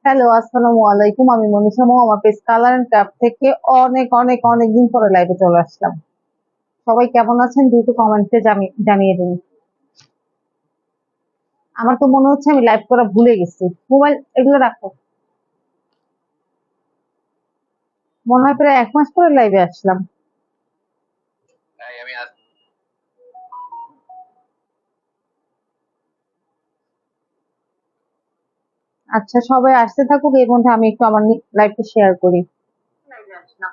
Hello, আসসালামু আলাইকুম। আমি মনীষা মো, আমার পেজ কালার এন্ড ক্রাফট থেকে অনেক অনেক অনেক দিন পরে লাইভে চলে আসলাম। সবাই কেমন আছেন দ্রুত কমেন্টে জানিয়ে দিন। আমার তো মনে হচ্ছে আমি লাইভ করা ভুলে গেছি। মোবাইল এগুলো রাখো। মনে হয় প্রায় 1 মাস পরে লাইভে আসলাম। আচ্ছা, সবাই আসতে থাকুক, এর মধ্যে আমি একটু আমার লাইভটা শেয়ার করি। লাইভে আসলাম।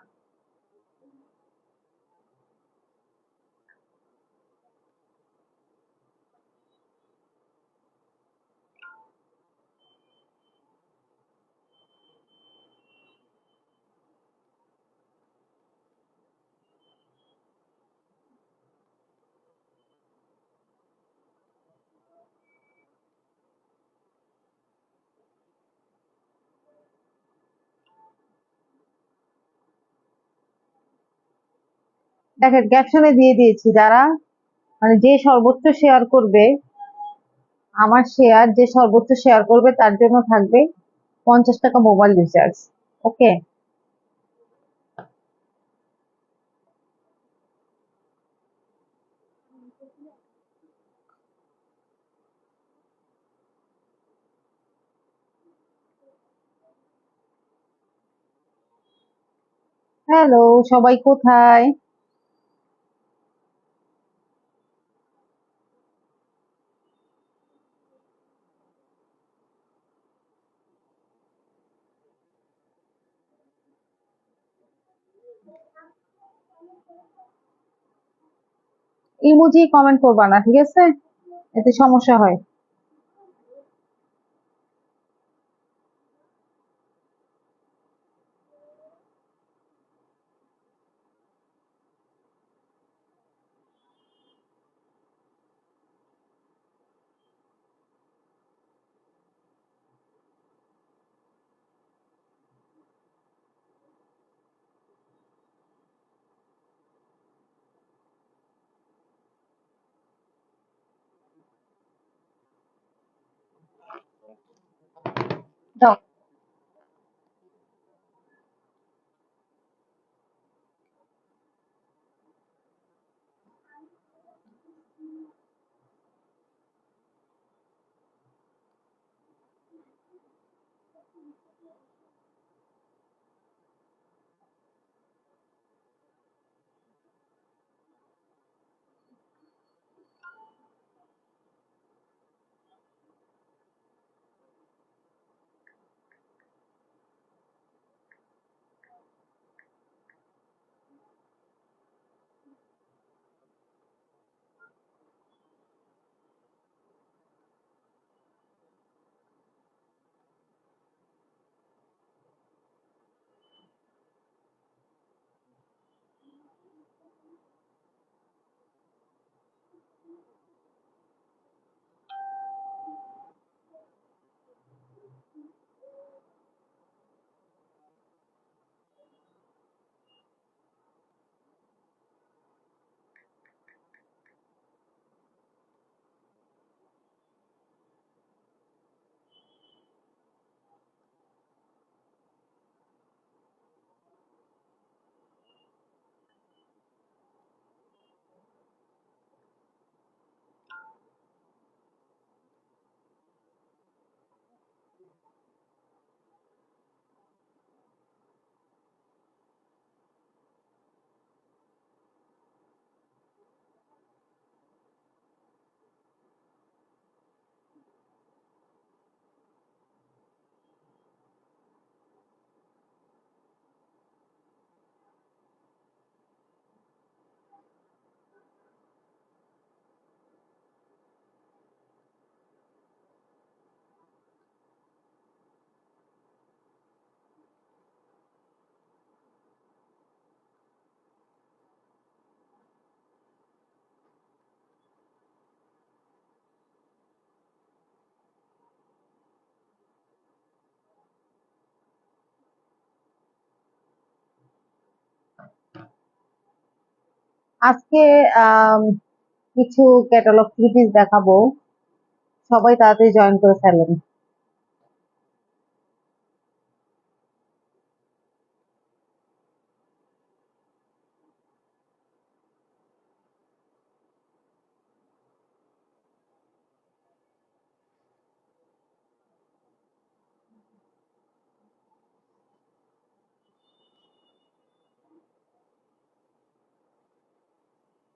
দেখেন, ক্যাপশনে দিয়ে দিয়েছি, যারা মানে যে সর্বোচ্চ শেয়ার করবে, আমার শেয়ার যে সর্বোচ্চ শেয়ার করবে তার জন্য থাকবে 50 টাকা মোবাইল রিচার্জ। ওকে। হ্যালো, সবাই কোথায়? ইমোজি কমেন্ট করবা না, ঠিক আছে? এতে সমস্যা হয়। দাও। আজকে আম, কিছু ক্যাটালগ থ্রি পিস দেখাবো। সবাই তাড়াতাড়ি জয়েন করে ফেলেন।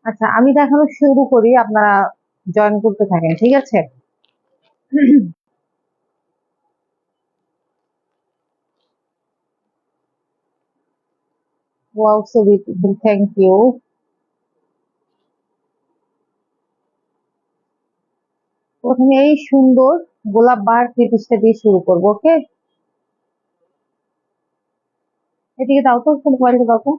আচ্ছা, আমি দেখানো শুরু করি, আপনারা জয়েন করতে থাকেন, ঠিক আছে? Wow, so beautiful, thank you. প্রথমে এই সুন্দর গোলাপ বার থ্রি পিসটা দিয়ে শুরু করবো, ওকে? এদিকে দাও তো, মোবাইলটা দাও তো।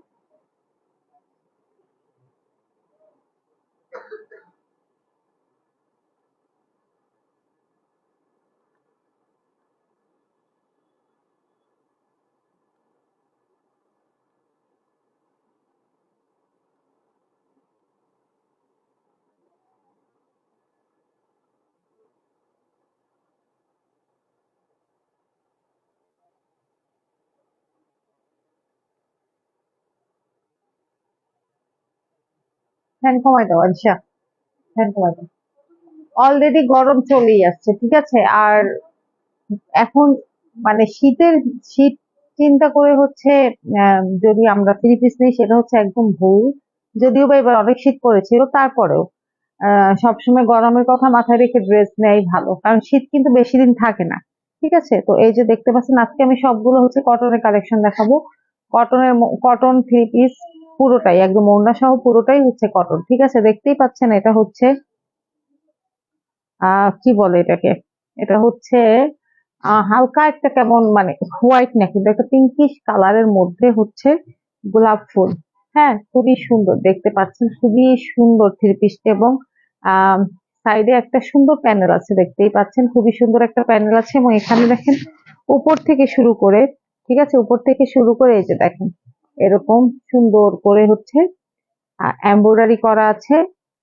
ফ্যান কমাই দাও আরিশা, ফ্যান কমাই দাও। অলরেডি গরম চলেই আসছে, ঠিক আছে? আর এখন মানে শীত চিন্তা করে হচ্ছে যদি আমরা থ্রি পিস নিই সেটা হচ্ছে একদম ভুল। যদিও বা এবার অনেক শীত পড়েছিল, তারপরেও সবসময় গরমের কথা মাথায় রেখে ড্রেস নেই ভালো, কারণ শীত কিন্তু বেশি দিন থাকে না। ঠিক আছে, তো এই যে দেখতে পাচ্ছেন আজকে আমি সবগুলো হচ্ছে কটনের কালেকশন দেখাবো। কটন থ্রি পিস পুরোটাই একদম ওড়না সহ পুরোটাই হচ্ছে কটন, ঠিক আছে? দেখতেই পাচ্ছেন এটা হচ্ছে কি বলে এটাকে, এটা হচ্ছে হালকা একটা কেমন মানে হোয়াইট না, কিন্তু একটা পিঙ্কিশ কালারের মধ্যে হচ্ছে গোলাপ ফুল। হ্যাঁ, খুবই সুন্দর দেখতে পাচ্ছেন, খুবই সুন্দর থ্রি পিসটা। এবং সাইডে একটা সুন্দর প্যানেল আছে, দেখতেই পাচ্ছেন খুবই সুন্দর একটা প্যানেল আছে। এবং এখানে দেখেন উপর থেকে শুরু করে, ঠিক আছে, উপর থেকে শুরু করে এই যে দেখেন এরকম সুন্দর করে হচ্ছে এমব্রয়ডারি করা আছে,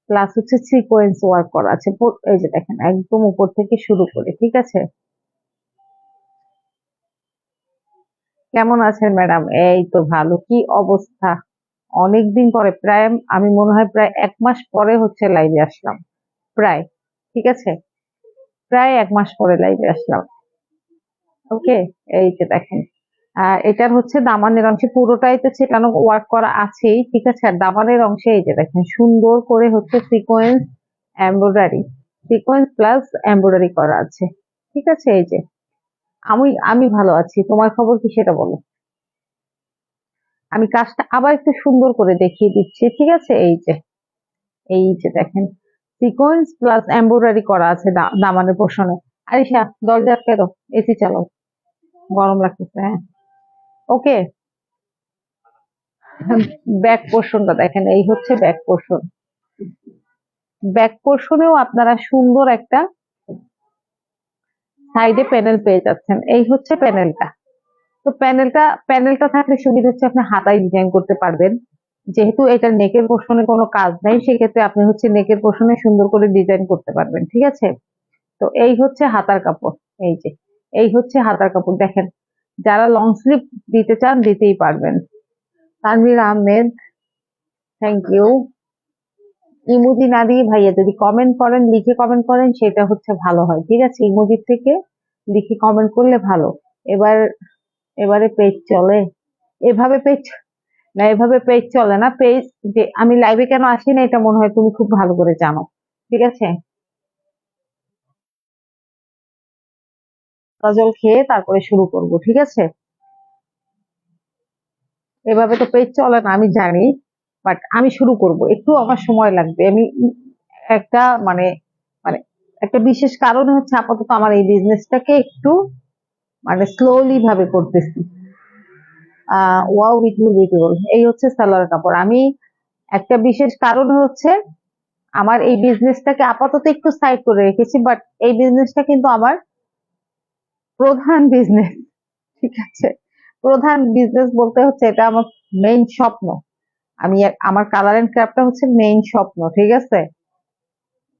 প্লাস হচ্ছে সিকোয়েন্স ওয়ার্ক করা আছে। এই যে দেখেন একদম উপর থেকে শুরু করে, ঠিক আছে? কেমন আছেন ম্যাডাম? এই তো ভালো। কি অবস্থা? অনেকদিন পরে, প্রায় আমি মনে হয় প্রায় 1 মাস পরে হচ্ছে লাইভে আসলাম, প্রায়। ঠিক আছে, প্রায় 1 মাস পরে লাইভে আসলাম। ওকে, এই যে দেখেন এটার হচ্ছে দামানের অংশে পুরোটাই তো ছেটানো ওয়ার্ক করা আছেই, ঠিক আছে? আর দামানের অংশে এই যে দেখেন সুন্দর করে হচ্ছে এমব্রয়ডারি সিকোয়েন্স প্লাস এমব্রয়ডারি করা আছে, ঠিক আছে? এই যে আমি আমি ভালো আছি, তোমার খবর কি সেটা বলো। আমি কাজটা আবার একটু সুন্দর করে দেখিয়ে দিচ্ছি, ঠিক আছে? এই যে দেখেন সিকোয়েন্স প্লাস এমব্রয়ডারি করা আছে দামানের পোর্শনে। আরিশা, দরজা আটকে দাও, এসি চালাও, গরম লাগতেছে। হ্যাঁ, ওকে। ব্যাক পোর্শনটা দেখেন, এই হচ্ছে ব্যাক পোর্শন। ব্যাক পোর্শনেও আপনারা সুন্দর একটা সাইডে প্যানেল পেয়ে যাচ্ছেন, এই হচ্ছে প্যানেলটা। তো প্যানেলটা থাকলে সুবিধা হচ্ছে আপনি হাতায় ডিজাইন করতে পারবেন। যেহেতু এটা নেকের পোর্শনে কোনো কাজ নাই, সেক্ষেত্রে আপনি হচ্ছে নেকের পোর্শনে সুন্দর করে ডিজাইন করতে পারবেন, ঠিক আছে? তো এই হচ্ছে হাতার কাপড়। এই যে এই হচ্ছে হাতার কাপড় দেখেন, যারা লং স্লিভ দিতে চান দিতেই পারবেন। Tanvir Ahmed, thank you. Emoji না দিয়ে ভাইয়া যদি কমেন্ট করেন, লিখে কমেন্ট করেন, সেটা হচ্ছে ভালো হয়, ঠিক আছে? ইমোজির থেকে লিখে কমেন্ট করলে ভালো। এবার এবারে পেজ চলে, এভাবে পেজ না, এভাবে পেজ চলে না। পেজ যে আমি লাইভে কেন আসি না এটা মনে হয় তুমি খুব ভালো করে জানো, ঠিক আছে? জল খেয়ে তারপরে শুরু করব, ঠিক আছে? এভাবে তো পেজ চলে না আমি জানি, বাট আমি শুরু করব, একটু আমার সময় লাগবে। আমি একটা মানে মানে একটা বিশেষ কারণে হচ্ছে আপাতত আমার এই বিজনেসটাকে একটু মানে স্লোলি ভাবে করতেছি। ওয়াও, বিউটিফুল বিউটিফুল, এই হচ্ছে সালোয়ার কাপড়। আমি একটা বিশেষ কারণে হচ্ছে আমার এই বিজনেসটাকে আপাতত একটু সাইড করে রেখেছি, বাট এই বিজনেসটা কিন্তু আমার প্রধান বিজনেস, ঠিক আছে? প্রধান বিজনেস বলতে হচ্ছে এটা আমার মেইন স্বপ্ন। আমার কালার এন্ড ক্রাফটটা হচ্ছে মেইন স্বপ্ন, ঠিক আছে?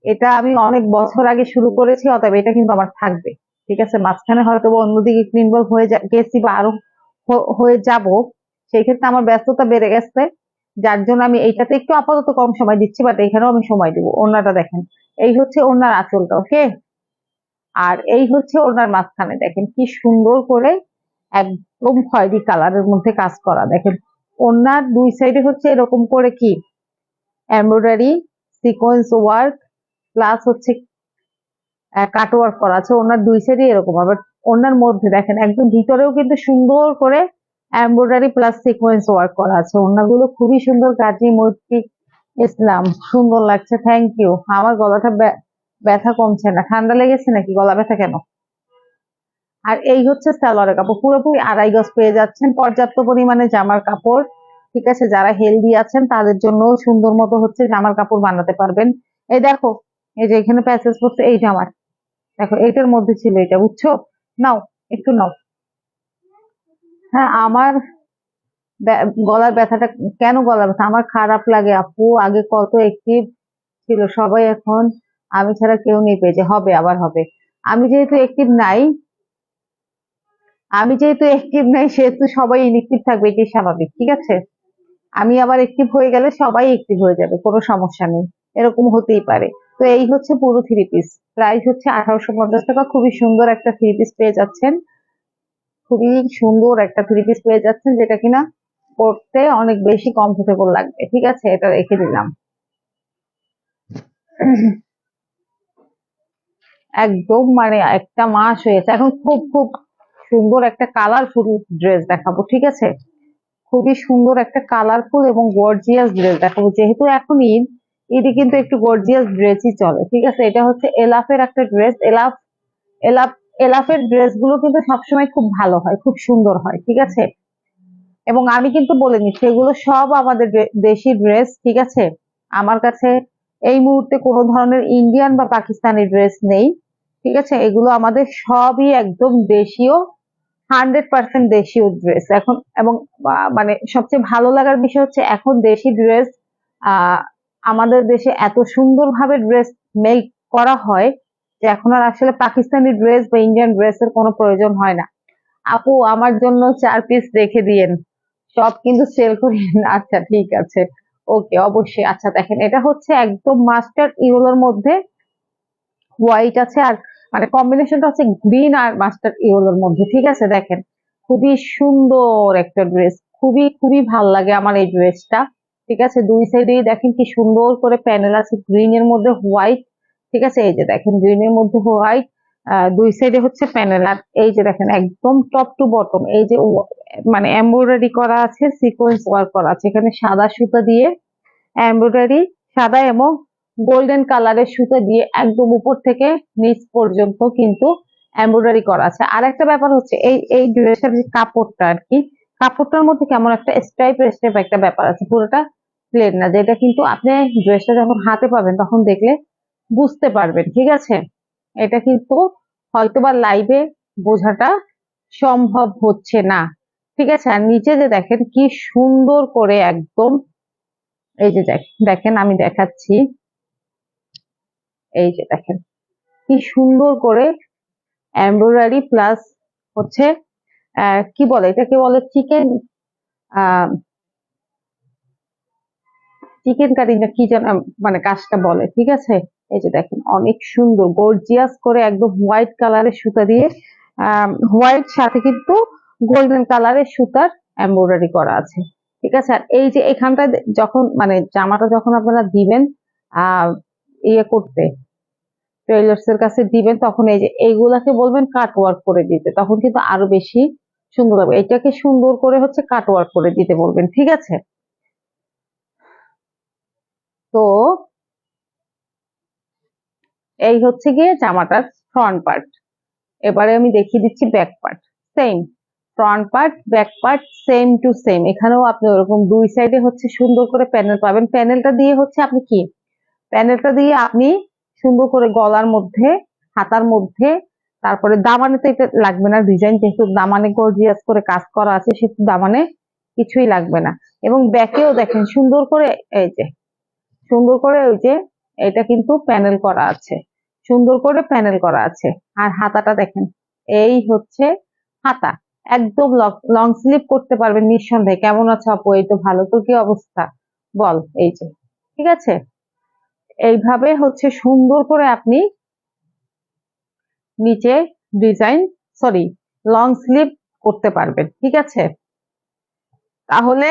এটা আমি অনেক বছর আগে শুরু করেছি, অতএব এটা কিন্তু আমার থাকবে, ঠিক আছে? মাঝখানে হয়তো বা অন্যদিকে একটু ইনভলভ গেছি বা আরো হয়ে যাব, সেই ক্ষেত্রে আমার ব্যস্ততা বেড়ে গেছে, যার জন্য আমি এইটাতে একটু আপাতত কম সময় দিচ্ছি, বাট এখানেও আমি সময় দিব। ওড়নাটা দেখেন, এই হচ্ছে ওড়নার আঁচলটা, ওকে? আর এই হচ্ছে ওড়নার মাঝখানে দেখেন কি সুন্দর করে একদম খয়েরি কালারের মধ্যে কাজ করা, দেখেন ওড়নার দুই সাইডে হচ্ছে এরকম করে কি এমব্রয়ডারি, সিকোয়েন্স ওয়ার্ক প্লাস হচ্ছে কাট ওয়ার্ক করা আছে। ওনার দুই সাইডে এরকম, আবার ওনার মধ্যে দেখেন একদম ভিতরেও কিন্তু সুন্দর করে এমব্রয়ডারি প্লাস সিকোয়েন্স ওয়ার্ক করা আছে। ওনাগুলো খুবই সুন্দর, কাজী মৈত্রিক ইসলাম, সুন্দর লাগছে, থ্যাংক ইউ। আমার গলাটা ব্যথা কমছে না, ঠান্ডা লেগেছে নাকি, গলা ব্যথা কেন? আর এই হচ্ছে সালোয়ারের কাপড়, পুরোপুরি 2.5 গজ পেয়ে যাচ্ছেন, পর্যাপ্ত পরিমাণে জামার কাপড়। ঠিক আছে, যারা হেলদি আছেন তাদের জন্য সুন্দর মতো হচ্ছে জামার কাপড় বানাতে পারবেন। এই দেখো, এই যে এখানে প্যাচেস করছে, এই জামার দেখো, এইটার মধ্যে ছিল এটা, বুঝছো? নাও, একটু নাও। হ্যাঁ, আমার গলার ব্যথাটা কেন, গলার ব্যথা আমার খারাপ লাগে আপু, আগে কত অ্যাক্টিভ ছিল সবাই, এখন আমি ছাড়া কেউ নেই পেজে, হবে আবার হবে। আমি যেহেতু অ্যাক্টিভ নাই, সেহেতু সবাই ইনএক্টিভ থাকবে, এটাই স্বাভাবিক, ঠিক আছে? আমি আবার অ্যাক্টিভ হয়ে গেলে সবাই অ্যাক্টিভ হয়ে যাবে, কোনো সমস্যা নেই, এরকম হতেই পারে। তো এই হচ্ছে পুরো থ্রি পিস, প্রাইস হচ্ছে 1850 টাকা। খুবই সুন্দর একটা থ্রি পিস পেয়ে যাচ্ছেন, খুবই সুন্দর একটা থ্রি পিস পেয়ে যাচ্ছেন, যেটা কিনা পড়তে অনেক বেশি কমফোর্টেবল লাগবে। ঠিক আছে, এটা রেখে দিলাম। একদম মানে একটা মাস হয়েছে, এখন খুব খুব সুন্দর একটা কালারফুল ড্রেস দেখাবো, ঠিক আছে? খুবই সুন্দর একটা কালারফুল এবং গর্জিয়াস ড্রেস দেখাবো, যেহেতু এখন ঈদ, ঈদে কিন্তু একটু গর্জিয়াস ড্রেসই চলে। ঠিক আছে, এটা হচ্ছে এলাফের একটা ড্রেস। এলাফ এলাফের ড্রেস গুলো কিন্তু সবসময় খুব ভালো হয়, খুব সুন্দর হয়, ঠিক আছে? এবং আমি কিন্তু বলে নিচ্ছি, এগুলো সব আমাদের দেশি ড্রেস, ঠিক আছে? আমার কাছে এই মুহূর্তে কোনো ধরনের ইন্ডিয়ান বা পাকিস্তানি ড্রেস নেই, ঠিক আছে? এগুলো আমাদের সবই একদম দেশীয়, 100% দেশীয় ড্রেস এখন। এবং মানে সবচেয়ে ভালো লাগার বিষয় হচ্ছে, এখন দেশি ড্রেস আহ আমাদের দেশে এত সুন্দরভাবে ড্রেস মেক করা হয় যে এখন আর আসলে পাকিস্তানি ড্রেস বা ইন্ডিয়ান ড্রেসের কোনো প্রয়োজন হয় না। আপু, আমার জন্য 4 পিস রেখে দিয়েন, সব কিন্তু সেল করিয়েন। আচ্ছা ঠিক আছে, ওকে, অবশ্যই। আচ্ছা দেখেন, এটা হচ্ছে একদম মাস্টার্ড ইয়েলোর মধ্যে হোয়াইট আছে, আর মানে কম্বিনেশনটা হচ্ছে গ্রিন আর মাস্টার্ড ইয়েলোর মধ্যে, ঠিক আছে? দেখেন, খুবই সুন্দর একটা ড্রেস, খুবই খুবই ভাল লাগে আমার এই ড্রেসটা। ঠিক আছে, দুই সাইডেই দেখেন কি সুন্দর করে প্যানেল আছে, গ্রিন এর মধ্যে হোয়াইট। ঠিক আছে, এই যে দেখেন গ্রিন এর মধ্যে হোয়াইট, দুই সাইডে হচ্ছে প্যানেল। আর এই যে দেখেন একদম টপ টু বটম, এই যে মানে এমব্রয়ডারি করা আছে, সিকোয়েন্স ওয়ার্ক করা আছে, এখানে সাদা সুতা দিয়ে এমব্রয়ডারি, সাদা এবং গোল্ডেন কালারের সুতো দিয়ে একদম উপর থেকে নিচ পর্যন্ত কিন্তু এমব্রয়ডারি করা আছে। আর একটা ব্যাপার হচ্ছে, এই এই ড্রেসের যে কাপড়টা আর কি, কাপড়টার মধ্যে কেমন একটা স্টাইপ একটা ব্যাপার আছে, পুরোটা প্লেন না, যেটা কিন্তু আপনি ড্রেসটা যখন হাতে পাবেন তখন দেখলে বুঝতে পারবেন, ঠিক আছে? এটা কিন্তু হয়তোবা লাইভে বোঝাটা সম্ভব হচ্ছে না, ঠিক আছে? আর নিচে যে দেখেন কি সুন্দর করে একদম, এই যে দেখেন আমি দেখাচ্ছি, এই যে দেখেন কি সুন্দর করে এমব্রয়ডারি প্লাস হচ্ছে কি বলে এটাকে, বলে চিকেন, চিকেন কারি না কি যেন মানে কাজটা বলে, ঠিক আছে? এই যে দেখেন অনেক সুন্দর গর্জিয়াস করে একদম হোয়াইট কালারের সুতা দিয়ে, হোয়াইট সাথে কিন্তু গোল্ডেন কালারের সুতার এমব্রয়ডারি করা আছে, ঠিক আছে? আর এই যে এখানটা যখন মানে জামাটা যখন আপনারা দিবেন আহ ইয়ে করতে, টেইলর্স এর কাছে দিবেন, তখন এই যে এইগুলাকে বলবেন কাট ওয়ার্ক করে দিতে, তখন কিন্তু আরো বেশি সুন্দর হবে। এটাকে সুন্দর করে হচ্ছে কাট ওয়ার্ক করে দিতে বলবেন, ঠিক আছে? তো এই হচ্ছে গিয়ে জামাটার ফ্রন্ট পার্ট। এবারে আমি দেখিয়ে দিচ্ছি back part. Same front part, back part same to same. এখানেও আপনি ওরকম দুই সাইডে হচ্ছে সুন্দর করে প্যানেল পাবেন। প্যানেলটা দিয়ে হচ্ছে আপনি কি, প্যানেলটা দিয়ে আপনি সুন্দর করে গলার মধ্যে, হাতার মধ্যে, তারপরে দামানে তো এটা লাগবে না ডিজাইন, যেহেতু দামানে গর্জিয়াস করে কাজ করা আছে, সেহেতু দামানে কিছুই লাগবে না। এবং ব্যাকেও দেখেন সুন্দর করে, এই যে সুন্দর করে ওই যে এটা কিন্তু প্যানেল করা আছে, সুন্দর করে প্যানেল করা আছে। আর হাতাটা দেখেন, এই হচ্ছে হাতা, একদম লং স্লিভ করতে পারবেন নিঃসন্দেহে। কেমন আছো আপু? এই তো ভালো, তোর কি অবস্থা বল? এই যে, ঠিক আছে, এইভাবে হচ্ছে সুন্দর করে আপনি নিচে ডিজাইন, সরি, লং স্লিভ করতে পারবেন, ঠিক আছে? তাহলে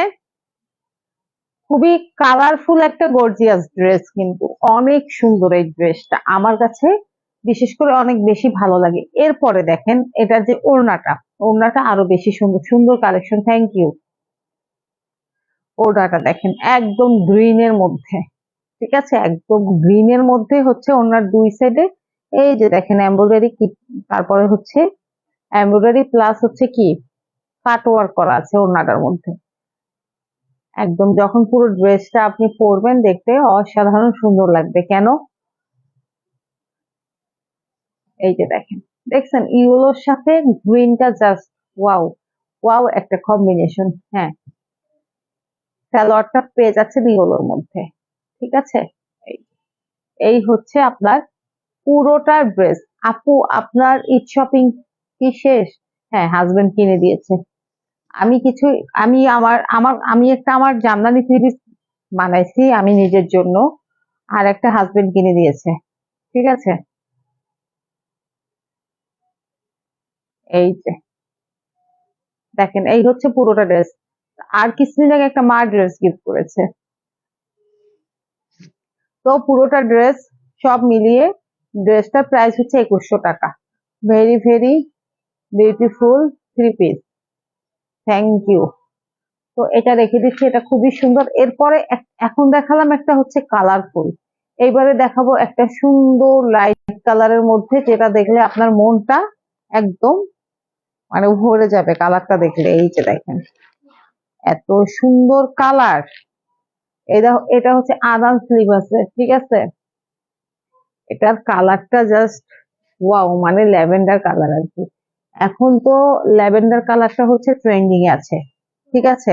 খুবই কালারফুল একটা গর্জিয়াস ড্রেস, কিন্তু অনেক সুন্দর এই ড্রেসটা আমার কাছে বিশেষ করে অনেক বেশি ভালো লাগে। এরপরে দেখেন এটার যে ওড়নাটা, ওড়নাটা আরো বেশি সুন্দর, সুন্দর কালেকশন। Thank you. ওড়নাটা দেখেন একদম গ্রিনের মধ্যে, ঠিক আছে, একদম গ্রিনের মধ্যে হচ্ছে ওড়নার দুই সাইডে এই যে দেখেন এমব্রয়ডারি কি, তারপরে হচ্ছে এমব্রয়ডারি প্লাস হচ্ছে কি কাট ওয়ার্ক করা আছে ওড়নাটার মধ্যে। একদম যখন পুরো ড্রেসটা আপনি পরবেন দেখতে অসাধারণ সুন্দর লাগবে। কেন, এই যে দেখেন, দেখছেন ইয়েলোর সাথে গ্রিনটা জাস্ট ওয়াও, ওয়াও একটা কম্বিনেশন। হ্যাঁ, সালোয়ারটা পেয়ে যাচ্ছেন ইয়েলোর মধ্যে, ঠিক আছে। এই এই হচ্ছে আপনার পুরোটা ড্রেস। আপু আপনার ঈদ শপিং কি শেষ? হ্যাঁ, হাজবেন্ড কিনে দিয়েছে। আমি কিছু, আমি আমার আমার আমি একটা আমার জামদানি থ্রি পিস বানাইছি আমি নিজের জন্য, আর একটা হাজবেন্ড কিনে দিয়েছে, ঠিক আছে। এই যে দেখেন এই হচ্ছে পুরোটা ড্রেস। আর কিছুদিন আগে একটা মা ড্রেস গিফট করেছে। তো পুরোটা ড্রেস সব মিলিয়ে ড্রেসটার প্রাইস হচ্ছে 2100 টাকা। Very very beautiful three piece. Thank you. তো এটা রেখে দিচ্ছি, এটা খুবই সুন্দর। এরপরে এখন দেখালাম একটা হচ্ছে কালারফুল, এইবারে দেখাবো একটা সুন্দর লাইট কালারের মধ্যে, যেটা দেখলে আপনার মনটা একদম মানে ভরে যাবে কালারটা দেখলে। এই যে দেখেন এত সুন্দর কালার। এটা এটা হচ্ছে আদান স্লিভ আছে, ঠিক আছে। এটার কালারটা জাস্ট ওয়াও, মানে ল্যাভেন্ডার কালার আর কি। এখন তো ল্যাভেন্ডার কালারটা হচ্ছে ট্রেন্ডিং এ আছে, ঠিক আছে।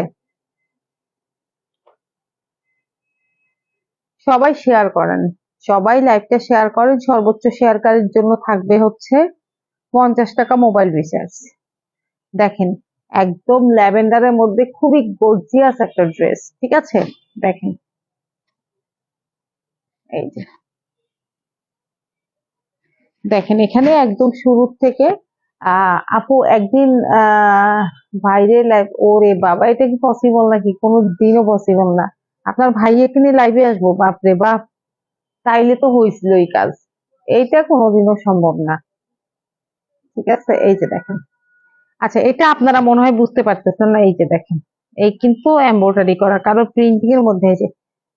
সবাই শেয়ার করেন, সবাই লাইভটা শেয়ার করেন। সর্বোচ্চ শেয়ারকারীর জন্য থাকবে হচ্ছে 50 টাকা মোবাইল রিচার্জ। দেখেন একদম ল্যাভেন্ডারের মধ্যে খুবই গর্জিয়াস একটা ড্রেস, ঠিক আছে। দেখেন এই যে দেখেন এখানে একদম শুরু থেকে আপু একদিন বাইরে লাইভ, ওরে বাবা এটা কি পসিবল নাকি? কোনো দিনও পসিবল না। আপনার ভাই এখানে লাইভে আসবো? বাপরে বাপ, তাইলে তো হয়েছিল এই কাজ। এইটা কোনোদিনও সম্ভব না, ঠিক আছে। এই যে দেখেন, আচ্ছা এটা আপনারা মনে হয় বুঝতে পারতেছেন না। এই যে দেখেন এই কিন্তু এমব্রয়ডারি করা, কারো প্রিন্টিং এর মধ্যে এই যে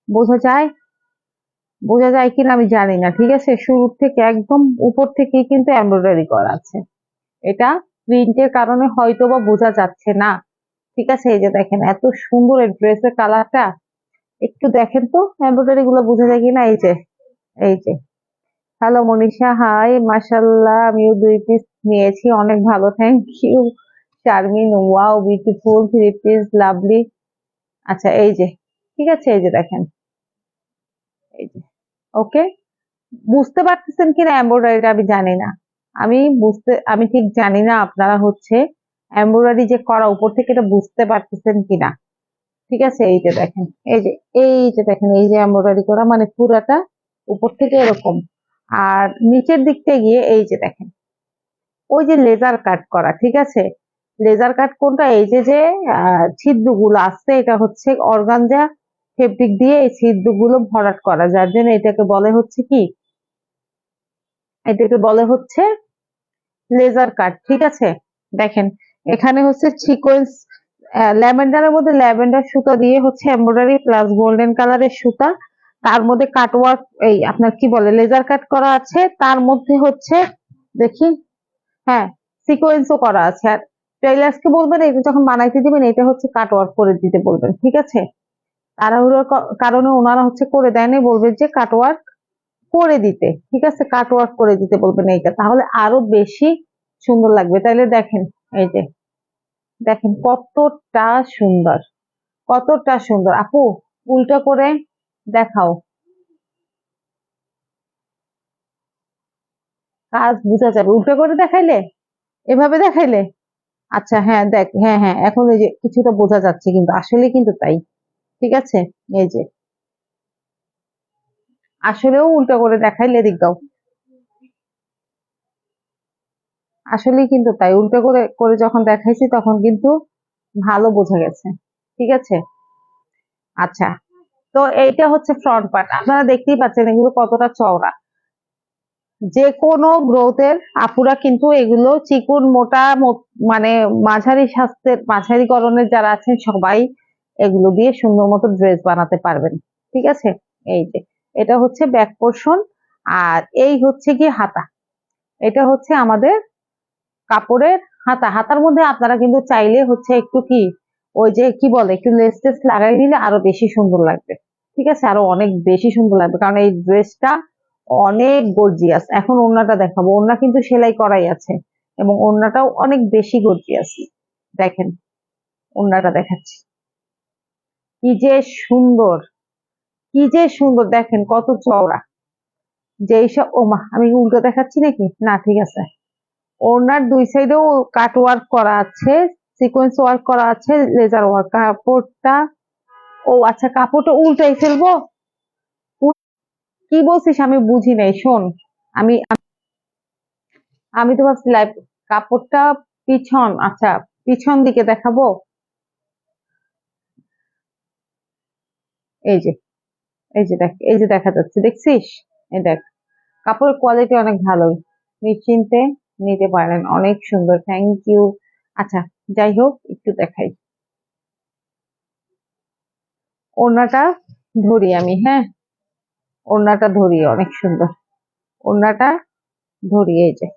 বোঝা যায়, বোঝা যায় কিনা আমি জানি না, ঠিক আছে। শুরু থেকে একদম উপর থেকে কিন্তু এমব্রয়ডারি করা আছে। এটা প্রিন্টের কারণে হয়তো বা বোঝা যাচ্ছে না, ঠিক আছে। এই যে দেখেন এত সুন্দর এই ড্রেসের কালারটা, একটু দেখেন তো এমব্রয়ডারি গুলো বোঝা যায় কিনা। এই যে এই যে হ্যালো মনীষা, হাই, মাশাল্লাহ আমিও 2 পিস নিয়েছি, অনেক ভালো, thank you. Sharmin, wow beautiful three piece, lovely. আচ্ছা এই যে, ঠিক আছে, এই যে দেখেন এই যে, ওকে। বুঝতে পারতেছেন কিনা এমব্রয়ডারিটা আমি জানি না, আমি ঠিক জানি না আপনারা হচ্ছে এমব্রয়ডারি যে করা উপর থেকে এটা বুঝতে পারতেছেন কিনা, ঠিক আছে। এই যে দেখেন এই যে, এই যে দেখেন এই যে এমব্রয়ডারি করা মানে পুরাটা উপর থেকে এরকম, আর নিচের দিকটা গিয়ে এই যে দেখেন ওই যে লেজার কাট করা, ঠিক আছে। লেজার কাট কোনটা, এই যে যে ছিদ্রগুলো আছে এটা হচ্ছে অর্গানজা ফেব্রিক দিয়ে এই ছিদ্রগুলো ভরাট করা, যার জন্য এটাকে বলে হচ্ছে লেজার কাট, ঠিক আছে। দেখেন এখানে হচ্ছে সিকোয়েন্স, ল্যাভেন্ডারের মধ্যে ল্যাভেন্ডার সুতা দিয়ে হচ্ছে এমব্রয়ডারি প্লাস গোল্ডেন কালারের সুতা, তার মধ্যে কাটওয়ার্ক, এই আপনার কি বলে লেজার কাট করা আছে, তার মধ্যে হচ্ছে দেখি, হ্যাঁ সিকোয়েন্সও করা আছে। আর টেইলার্সকে বলবেন এটা যখন বানাইতে দিবেন এটা হচ্ছে কাট ওয়ার্ক করে দিতে বলবেন, ঠিক আছে। তাড়াহুড়োর কারণে ওনারা হচ্ছে করে দেয়নি, বলবেন যে কাট ওয়ার্ক করে দিতে, ঠিক আছে, কাট ওয়ার্ক করে দিতে বলবেন এইটা, তাহলে আরো বেশি সুন্দর লাগবে। তাইলে দেখেন এই যে দেখেন কতটা সুন্দর, কতটা সুন্দর। আপু উল্টা করে দেখাও, কাজ বোঝা যাবে উল্টা করে দেখাইলে, এভাবে দেখাইলে। আচ্ছা হ্যাঁ দেখ, হ্যাঁ হ্যাঁ এখন এই যে কিছুটা বোঝা যাচ্ছে, কিন্তু আসলে কিন্তু তাই, ঠিক আছে। এই যে আসলেও উল্টা করে দেখাইলে দিক দাও, আসলেই কিন্তু তাই, উল্টো করে করে যখন দেখাইছি তখন কিন্তু ভালো বোঝা গেছে, ঠিক আছে। আচ্ছা, তো এইটা হচ্ছে ফ্রন্ট পার্ট, আপনারা দেখতেই পাচ্ছেন এগুলো কতটা চওড়া। যে কোনো গ্রোথের আপুরা কিন্তু এগুলো চিকুন মোটা মানে মাঝারি স্বাস্থ্যের মাঝারি গড়নের যারা আছেন সবাই এগুলো দিয়ে সুন্দর মতো ড্রেস বানাতে পারবেন। ঠিক আছে, এই যে এটা হচ্ছে ব্যাক পোর্শন, আর এই হচ্ছে কি হাতা। এটা হচ্ছে আমাদের কাপড়ের হাতা। হাতার মধ্যে আপনারা কিন্তু চাইলে হচ্ছে একটু কি ওই যে কি বলে একটু লেস টেস লাগাই দিলে আরো বেশি সুন্দর লাগবে। ঠিক আছে, আরো অনেক বেশি সুন্দর লাগবে, কারণ এই ড্রেসটা অনেক গর্জিয়াস। এখন ওড়নাটা দেখাবো, ওড়না কিন্তু সেলাই করাই আছে এবং ওড়নাটাও অনেক বেশি গর্জিয়াস। দেখেন, ওড়নাটা দেখাচ্ছি, কি যে সুন্দর, কি যে সুন্দর, দেখেন কত চওড়া। যে এইসব, ও মা, আমি উল্টো দেখাচ্ছি নাকি? না, ঠিক আছে। ওড়নার দুই সাইডেও কাট ওয়ার্ক করা আছে, সিকোয়েন্স ওয়ার্ক করা আছে, লেজার ওয়ার্ক। কাপড়টা, ও আচ্ছা, কাপড়টা উল্টাই ফেলবো। কি বলছিস আমি বুঝি নাই, শোন। আমি আমি তো ভাবছি লাইভ কাপড়টা পিছন, আচ্ছা পিছন দিকে দেখাবো। এই যে, এই যে দেখ, এই যে দেখা যাচ্ছে, দেখছিস? এই দেখ, কাপড়ের কোয়ালিটি অনেক ভালো, নিশ্চিন্তে নিতে পারেন, অনেক সুন্দর, থ্যাংক ইউ। আচ্ছা, যাই হোক, একটু দেখাই ওড়নাটা, ধরি আমি, হ্যাঁ, ওড়নাটা ধরি, অনেক সুন্দর ওড়নাটা ধরি। এই যে,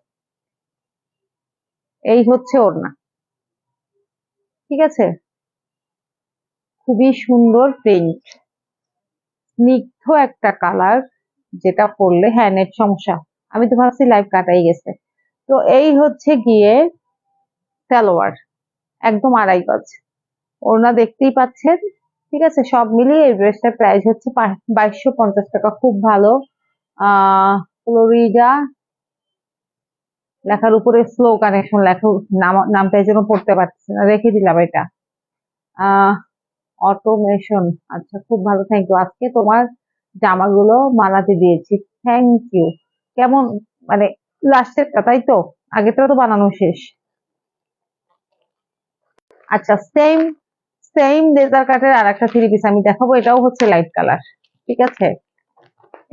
এই হচ্ছে ওড়না। ঠিক আছে, খুবই সুন্দর প্রিন্ট, স্নিগ্ধ একটা কালার, যেটা পরলে, হ্যাঁ নেট সমস্যা, আমি তো ভাবছি লাইভ কাটাই গেছে। তো এই হচ্ছে গিয়ে সালোয়ার, একদম 2.5 গজ ওড়না, দেখতেই পাচ্ছেন। ঠিক আছে, সব মিলিয়ে এই ড্রেসটার প্রাইস হচ্ছে 2250 টাকা। খুব ভালো। ফ্লোরিডা লেখার উপরে স্লো কানেকশন লেখা, নামটা এই জন্য পড়তে পারছি না, রেখে দিলাম এটা। আহ অটোমেশন, আচ্ছা খুব ভালো, থ্যাংক ইউ। আজকে তোমার জামাগুলো বানাতে দিয়েছি, থ্যাংক ইউ। কেমন, মানে লাস্টেরটা তাই তো? আগেরটা তো বানানো শেষ। আচ্ছা, সেম সেম লেজার কাটের আর একটা থ্রি পিস আমি দেখাবো, এটাও হচ্ছে লাইট কালার। ঠিক আছে,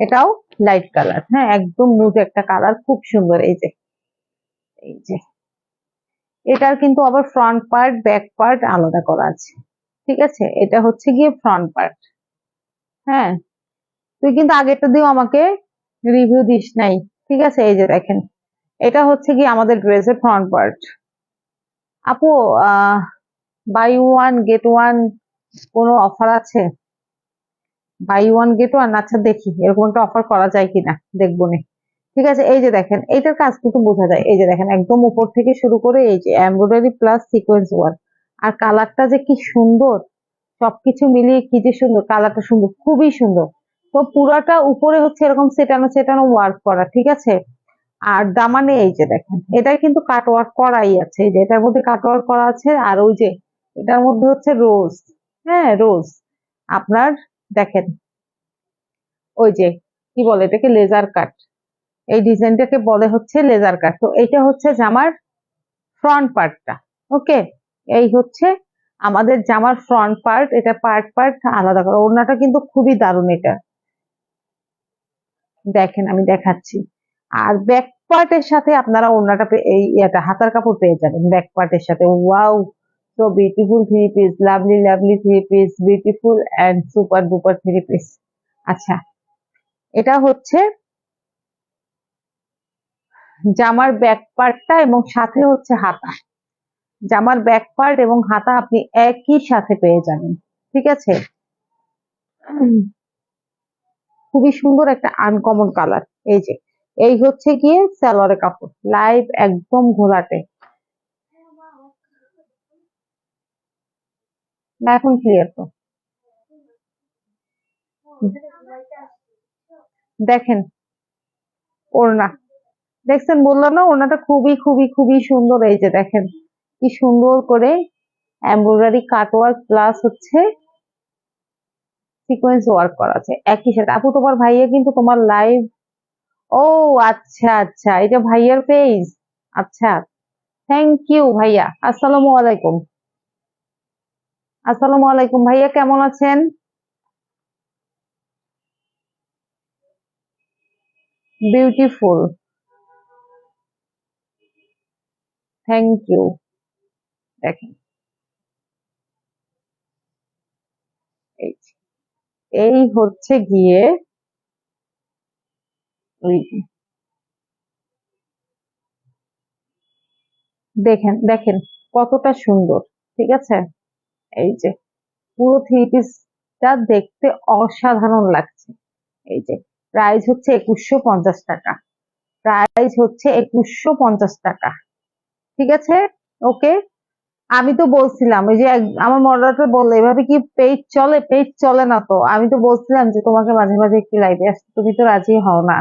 এটাও লাইট কালার, হ্যাঁ একদম নুড একটা কালার, খুব সুন্দর। এই যে, এই যে, এটার কিন্তু আবার ফ্রন্ট পার্ট ব্যাক পার্ট আলাদা করা আছে। ঠিক আছে, এটা হচ্ছে গিয়ে ফ্রন্ট পার্ট। হ্যাঁ, তুই কিন্তু আগেরটা দিয়েও আমাকে রিভিউ দিস নাই। ঠিক আছে, এই যে দেখেন, এটা হচ্ছে কি আমাদের ড্রেসের ফ্রন্ট পার্ট। আপু, আহ বাই ওয়ান গেট ওয়ান কোনো অফার আছে? বাই ওয়ান গেট ওয়ান, আচ্ছা দেখি এরকম একটা অফার করা যায় কিনা, দেখবো নে। ঠিক আছে, এই যে দেখেন, এইটার কাজ কিন্তু বোঝা যায়। এই যে দেখেন, একদম উপর থেকে শুরু করে এই যে এমব্রয়ডারি প্লাস সিকোয়েন্স ওয়ার্ক, আর কালারটা যে কি সুন্দর, সবকিছু মিলিয়ে কি যে সুন্দর, কালারটা সুন্দর, খুবই সুন্দর। তো পুরাটা উপরে হচ্ছে এরকম সেটানো সেটানো ওয়ার্ক করা। ঠিক আছে, আর দামানে এই যে দেখেন, এটা কিন্তু কাট ওয়ার্ক করাই আছে, এই যে এটার মধ্যে কাট ওয়ার্ক করা আছে, আর ওই যে এটার মধ্যে হচ্ছে রোজ, হ্যাঁ রোজ। আপনার দেখেন, ওই যে কি বলে এটাকে, লেজার কাট, এই ডিজাইনটাকে বলে হচ্ছে লেজার কাট। তো এইটা হচ্ছে জামার ফ্রন্ট পার্টটা। ওকে, এই হচ্ছে আমাদের জামার ফ্রন্ট পার্ট, এটা পার্ট পার্ট আলাদা করা। ওড়নাটা কিন্তু খুবই দারুণ এটা, দেখেন আমি দেখাচ্ছি। আর ব্যাক পার্টের সাথে আপনারা ওড়নাটা এই এটা হাতার কাপড় পেয়ে যাবেন ব্যাক পার্টের সাথে। Wow, so beautiful three piece, lovely lovely three piece, beautiful and super duper three piece. আচ্ছা, এটা হচ্ছে জামার ব্যাক পার্টটা এবং সাথে হচ্ছে হাতা। জামার ব্যাক পার্ট এবং হাতা আপনি একই সাথে পেয়ে যাবেন। ঠিক আছে, খুবই সুন্দর একটা আনকমন কালার। এই যে, এই হচ্ছে গিয়ে সালোয়ারের কাপড়, লাইভ একদম ঘোলাটে না, এখন ক্লিয়ার তো। দেখেন ওড়না, দেখছেন, বললাম না ওড়নাটা খুবই খুবই খুবই সুন্দর। এই যে দেখেন, কি সুন্দর করে এমব্রয়ডারি কাটওয়ার্ক প্লাস হচ্ছে সিকোয়েন্স ওয়ার্ক করা আছে একই সাথে। আপু, তোমার ভাইয়া কিন্তু তোমার লাইভ, ও আচ্ছা আচ্ছা, এটা ভাইয়ার পেজ। আচ্ছা, থ্যাংক ইউ ভাইয়া। আসসালামু আলাইকুম। আসসালামু আলাইকুম ভাইয়া, কেমন আছেন? Beautiful, thank you. দেখেন এই যে, এই হচ্ছে গিয়ে ওই দেখেন দেখেন কতটা সুন্দর, ঠিক আছে। এই যে পুরো থ্রি পিসটা দেখতে অসাধারণ লাগছে। এই যে প্রাইস হচ্ছে 2150 টাকা, প্রাইস হচ্ছে 2150 টাকা, ঠিক আছে। ওকে, আমি তো বলছিলাম ওই যে আমার মডারেটর বললো এভাবে কি পেজ চলে, পেজ চলে না তো, আমি তো বলছিলাম যে তোমাকে মাঝে মাঝে একটু লাইভে আসতে, তুমি তো রাজি হও না।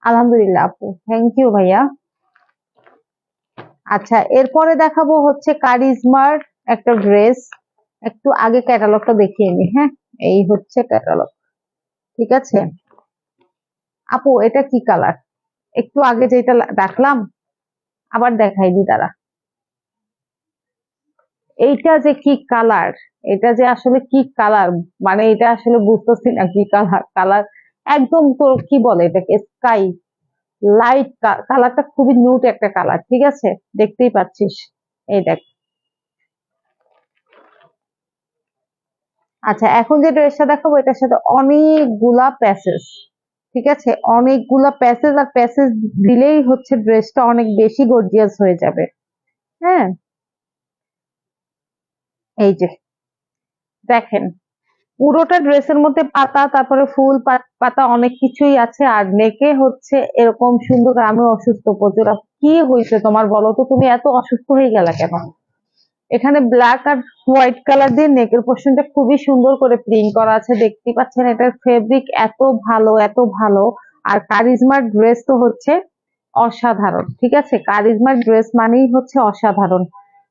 আলহামদুলিল্লাহ আপু, থ্যাংক ইউ ভাইয়া। আচ্ছা, এরপরে দেখাবো হচ্ছে কারিজমার একটা ড্রেস। একটু আগে ক্যাটালগটা দেখিয়ে নি, হ্যাঁ। এই হচ্ছে ক্যাটালগ, ঠিক আছে। আপু এটা কি কালার? একটু আগে যেটা দেখলাম আবার দেখাই দি তারা। এইটা যে কি কালার, এটা যে আসলে কি কালার, মানে এটা আসলে বুঝতেছি না কি কালার। কালার একদম তোর কি বলে এটাকে, স্কাই লাইট কালারটা, খুবই নিউট একটা কালার, ঠিক আছে। দেখতেই পাচ্ছিস, এই দেখ। আচ্ছা, এখন যে ড্রেসটা দেখাবো এটার সাথে অনেকগুলা প্যাসেজ, ঠিক আছে, অনেকগুলা প্যাসেজ, আর প্যাসেজ দিলেই হচ্ছে ড্রেসটা অনেক বেশি গর্জিয়াস হয়ে যাবে। হ্যাঁ, এই যে দেখেন পুরোটা ড্রেসের মধ্যে পাতা, তারপরে ফুল পাতা অনেক কিছুই আছে, আর নেকে হচ্ছে এরকম সুন্দর। আমি অসুস্থ প্রচুর। কি হয়েছে তোমার বলো তো, তুমি এত অসুস্থ হয়ে গেলা কেন? এখানে ব্ল্যাক আর হোয়াইট কালার দিয়ে নেকের পোর্শনটা খুবই সুন্দর করে প্রিন্ট করা আছে, দেখতেই পাচ্ছেন। এটার ফেব্রিক এত ভালো, এত ভালো। আর কারিজমার ড্রেস তো হচ্ছে অসাধারণ, ঠিক আছে। কারিজমার ড্রেস মানেই হচ্ছে অসাধারণ,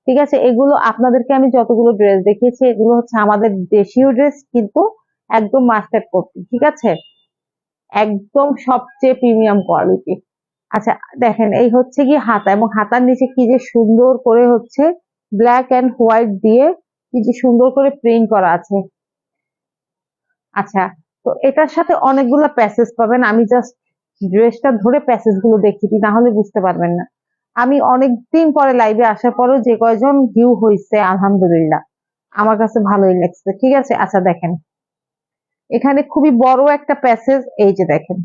ঠিক আছে। এগুলো আপনাদেরকে আমি যতগুলো ড্রেস দেখিয়েছি এগুলো হচ্ছে আমাদের দেশীয় ড্রেস, কিন্তু একদম মাস্টার্ড কপি, ঠিক আছে, একদম সবচেয়ে প্রিমিয়াম কোয়ালিটি। আচ্ছা, দেখেন এই হচ্ছে কি হাতা, এবং হাতার নিচে কি যে সুন্দর করে হচ্ছে ব্ল্যাক এন্ড হোয়াইট দিয়ে কি যে সুন্দর করে প্রিন্ট করা আছে। আচ্ছা, তো এটার সাথে অনেকগুলো প্যাসেজ পাবেন। আমি জাস্ট ড্রেসটা ধরে প্যাসেজ গুলো দেখিয়ে দিই, না হলে বুঝতে পারবেন না। আমি অনেকদিন পরে লাইভে আসার পরও যে কয়জন ভিউ হয়েছে আলহামদুলিল্লাহ, আমার কাছে ভালোই লাগছে, ঠিক আছে। আচ্ছা দেখেন, এখানে খুবই বড় একটা প্যাসেজ, এই যে দেখেন,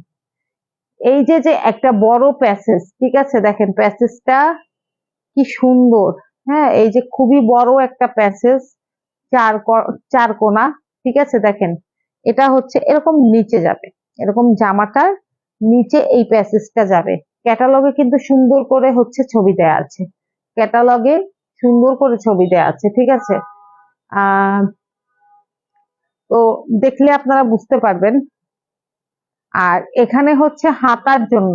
এই যে যে একটা বড় প্যাসেজ, ঠিক আছে। দেখেন প্যাসেজটা কি সুন্দর। হ্যাঁ, এই যে খুবই বড় একটা প্যাসেজ, চার কোণা, ঠিক আছে। দেখেন এটা হচ্ছে এরকম নিচে যাবে, এরকম জামাটার নিচে এই প্যাসেজটা যাবে। ক্যাটালগে কিন্তু সুন্দর করে হচ্ছে ছবি দেয়া আছে, ক্যাটালগে সুন্দর করে ছবি দেয়া আছে, ঠিক আছে। আহ তো দেখলে আপনারা বুঝতে পারবেন। আর এখানে হচ্ছে হাতার জন্য,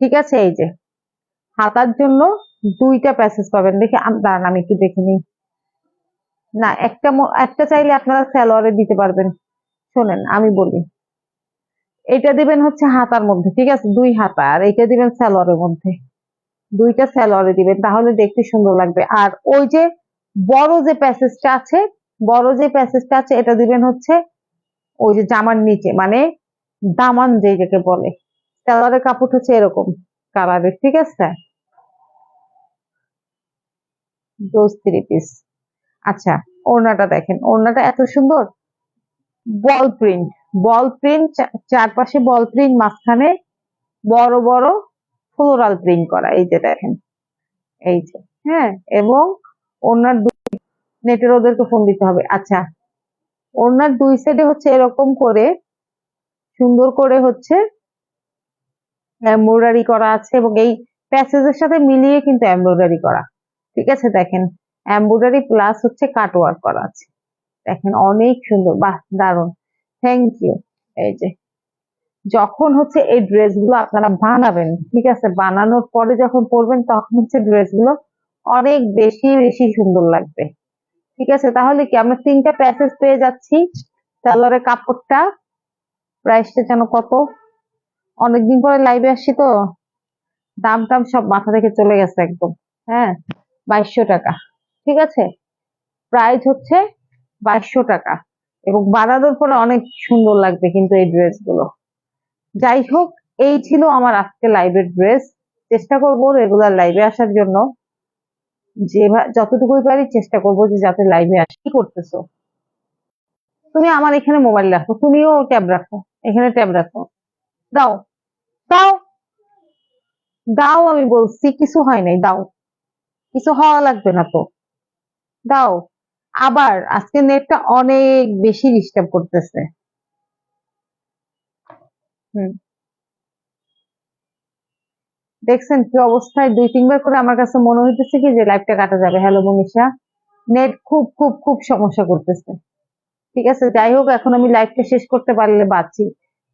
ঠিক আছে, এই যে হাতার জন্য দুইটা প্যাসেজ পাবেন। দেখে দাঁড়ান আমি একটু দেখে নিই। না, একটা চাইলে আপনারা সালোয়ারে দিতে পারবেন। শোনেন আমি বলি, এটা দিবেন হচ্ছে হাতার মধ্যে, ঠিক আছে, দুই হাতা, আর এটা দিবেন সালোয়ারের মধ্যে, দুইটা সালোয়ারে দিবেন, তাহলে দেখতে সুন্দর লাগবে। আর ওই যে বড় যে প্যাসেজটা আছে, বড় যে প্যাসেজটা আছে এটা দিবেন হচ্ছে ওই যে জামার নিচে, মানে দামান যেটাকে বলে। সালোয়ারের কাপড় হচ্ছে এরকম কালারের, ঠিক আছে। Those three piece. আচ্ছা, ওড়নাটা দেখেন, ওড়নাটা এত সুন্দর, বল প্রিন্ট, বল প্রিন্ট, চারপাশে বল প্রিন্ট, মাঝখানে বড় বড় ফ্লোরাল প্রিন্ট করা, এই যে দেখেন, এই যে, হ্যাঁ। এবং ওনার নেটের ওদেরকে ফোন দিতে হবে। আচ্ছা, ওনার দুই সাইডে হচ্ছে এরকম করে সুন্দর করে হচ্ছে এমব্রয়ডারি করা আছে, এবং এই প্যাসেজের সাথে মিলিয়ে কিন্তু এমব্রয়ডারি করা, ঠিক আছে। দেখেন এমব্রয়ডারি প্লাস হচ্ছে কাট ওয়ার্ক করা আছে, দেখেন অনেক সুন্দর, বাহ দারুন, থ্যাংক ইউ। এই যে যখন হচ্ছে এই ড্রেস গুলো আপনারা বানাবেন, ঠিক আছে, বানানোর পরে যখন পরবেন তখন হচ্ছে ড্রেস গুলো অনেক বেশি বেশি সুন্দর লাগবে, ঠিক আছে। তাহলে কি আমরা তিনটা প্যাসেজ পেয়ে যাচ্ছি। সালোয়ারের কাপড়টা প্রাইসটা যেন কত, অনেকদিন পরে লাইভে আসছি তো দাম টাম সব মাথা থেকে চলে গেছে একদম। হ্যাঁ, 2200 টাকা, ঠিক আছে, প্রাইস হচ্ছে 2200 টাকা। এবং বানানোর পরে অনেক সুন্দর লাগবে কিন্তু এই ড্রেস গুলো। যাই হোক, এই ছিল আমার আজকে লাইভের ড্রেস। চেষ্টা করব রেগুলার লাইভে আসার জন্য, যে যতটুকুই পারি চেষ্টা করব যে যাতে লাইভে আসি। কি করতেছো তুমি? আমার এখানে মোবাইল রাখো, তুমিও ট্যাব রাখো, এখানে ট্যাব রাখো। দাও, দাও, দাও, আমি বলছি কিছু হয় নাই, দাও। কিছু হওয়া লাগবে না তো, দাও। আবার আজকে নেটটা অনেক বেশি ডিস্টার্ব করতেছে। হুম, দেখছেন কি অবস্থায়? 2-3 বার করে আমার কাছে মনে হইতেছে কি যে লাইভটা কাটা যাবে। হ্যালো মনীষা, নেট খুব খুব খুব সমস্যা করতেছে। ঠিক আছে, যাই হোক, এখন আমি লাইভটা শেষ করতে পারলে বাঁচি।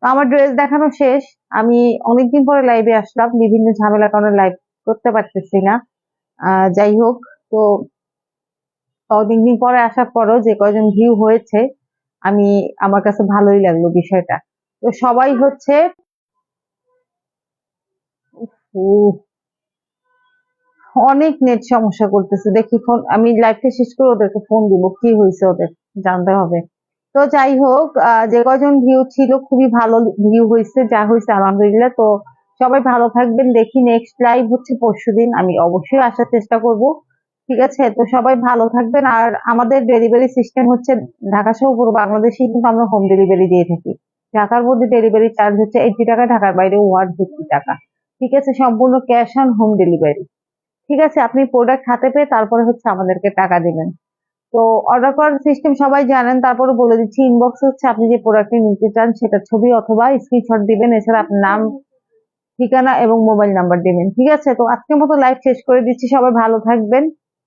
তো আমার ড্রেস দেখানো শেষ। আমি অনেকদিন পরে লাইভে আসলাম, বিভিন্ন ঝামেলার কারণে লাইভ করতে পারতেছি না। যাই হোক, তো অনেকদিন পরে আসার পরও যে কয়জন ভিউ হয়েছে, আমি আমার কাছে ভালোই লাগলো বিষয়টা। তো সবাই হচ্ছে উফ, অনেক নেট সমস্যা করতেছে। দেখি ফোন, আমি লাইভটা শেষ করে ওদেরকে ফোন দিব, কি হয়েছে ওদের জানতে হবে। তো যাই হোক, যে কজন ভিউ ছিল খুবই ভালো ভিউ হয়েছে, যা হয়েছে আলহামদুলিল্লাহ। তো সবাই ভালো থাকবেন। দেখি নেক্সট লাইভ হচ্ছে পরশুদিন, আমি অবশ্যই আসার চেষ্টা করব। ঠিক আছে, তো সবাই ভালো থাকবেন। আর আমাদের ডেলিভারি সিস্টেম হচ্ছে ঢাকা সহ পুরো বাংলাদেশে কিন্তু আমরা হোম ডেলিভারি দিয়ে থাকি। ঢাকার মধ্যে ডেলিভারি চার্জ হচ্ছে 80 টাকা, ঢাকার বাইরে 150 টাকা। ঠিক আছে, সম্পূর্ণ ক্যাশ অন হোম ডেলিভারি। ঠিক আছে, আপনি প্রোডাক্ট হাতে পেয়ে তারপরে হচ্ছে আমাদেরকে টাকা দিবেন। তো অর্ডার করার সিস্টেম সবাই জানেন, তারপরে বলে দিচ্ছি। ইনবক্সে হচ্ছে আপনি যে প্রোডাক্টটি নিতে চান সেটা ছবি অথবা স্ক্রিনশট দিবেন, এছাড়া আপনার নাম, ঠিকানা এবং মোবাইল নাম্বার দিবেন। ঠিক আছে, তো আজকের মতো লাইভ শেষ করে দিচ্ছি। সবাই ভালো থাকবেন,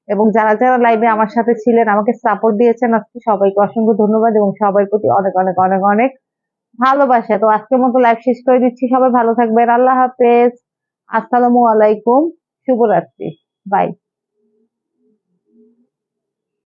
এবং যারা যারা লাইভে আমার সাথে ছিলেন, আমাকে সাপোর্ট দিয়েছেন, আজকে সবাইকে অসংখ্য ধন্যবাদ এবং সবার প্রতি অনেক অনেক অনেক অনেক ভালোবাসা। তো আজকের মতো লাইভ শেষ করে দিচ্ছি। সবাই ভালো থাকবেন। আল্লাহ হাফেজ। আসসালামু আলাইকুম। শুভরাত্রি। বাই।